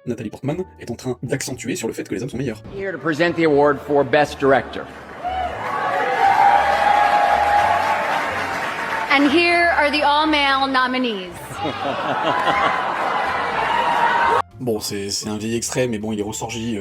Nathalie Portman est en train d'accentuer sur le fait que les hommes sont meilleurs. Here to present the award for Best Director. And here are the all-male nominees. Bon, c'est un vieil extrait, mais bon, il est ressorti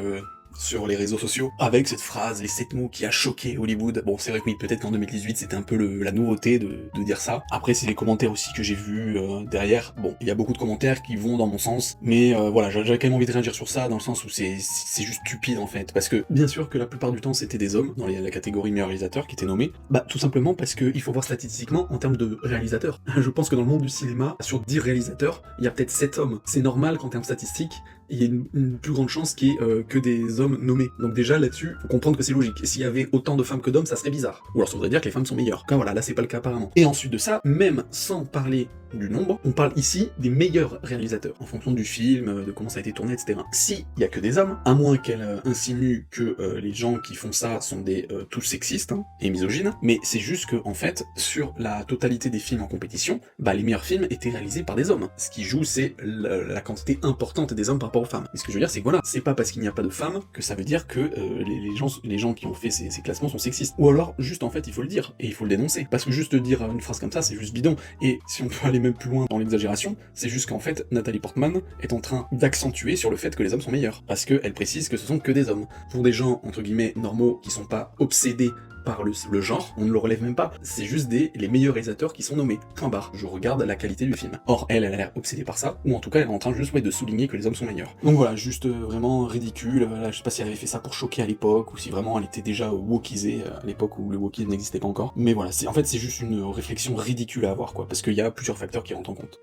sur les réseaux sociaux, avec cette phrase, les 7 mots qui a choqué Hollywood. Bon, c'est vrai que oui, peut-être qu'en 2018, c'était un peu la nouveauté de dire ça. Après, c'est les commentaires aussi que j'ai vus derrière. Bon, il y a beaucoup de commentaires qui vont dans mon sens, mais voilà, j'avais quand même envie de réagir sur ça, dans le sens où c'est juste stupide, en fait. Parce que, bien sûr que la plupart du temps, c'était des hommes, dans la catégorie meilleur réalisateur, qui étaient nommés. Bah, tout simplement parce que il faut voir statistiquement, en termes de réalisateurs. Je pense que dans le monde du cinéma, sur 10 réalisateurs, il y a peut-être 7 hommes. C'est normal qu'en termes statistiques, il y a une plus grande chance qu'il y ait que des hommes nommés. Donc déjà là-dessus, faut comprendre que c'est logique. Et s'il y avait autant de femmes que d'hommes, ça serait bizarre. Ou alors ça voudrait dire que les femmes sont meilleures. Quand voilà, là c'est pas le cas apparemment. Et ensuite de ça, même sans parler du nombre, on parle ici des meilleurs réalisateurs, en fonction du film, de comment ça a été tourné, etc. Si il y a que des hommes, à moins qu'elle insinue que les gens qui font ça sont des tous sexistes hein, et misogynes, mais c'est juste que en fait, sur la totalité des films en compétition, bah les meilleurs films étaient réalisés par des hommes. Ce qui joue, c'est la quantité importante des hommes par rapport aux femmes. Et ce que je veux dire, c'est que voilà, c'est pas parce qu'il n'y a pas de femmes que ça veut dire que les gens qui ont fait ces classements sont sexistes. Ou alors, juste en fait, il faut le dire, et il faut le dénoncer. Parce que juste dire une phrase comme ça, c'est juste bidon. Et si on peut aller même plus loin dans l'exagération, c'est juste qu'en fait, Nathalie Portman est en train d'accentuer sur le fait que les hommes sont meilleurs. Parce qu'elle précise que ce sont que des hommes. Pour des gens, entre guillemets, normaux, qui sont pas obsédés par le genre, on ne le relève même pas, c'est juste les meilleurs réalisateurs qui sont nommés, point barre. Je regarde la qualité du film. Or, elle a l'air obsédée par ça, ou en tout cas, elle est en train juste de souligner que les hommes sont meilleurs. Donc voilà, juste vraiment ridicule, là, je sais pas si elle avait fait ça pour choquer à l'époque, ou si vraiment elle était déjà wokisée à l'époque où le wokisme n'existait pas encore, mais voilà, en fait c'est juste une réflexion ridicule à avoir, quoi, parce qu'il y a plusieurs facteurs qui rentrent en compte.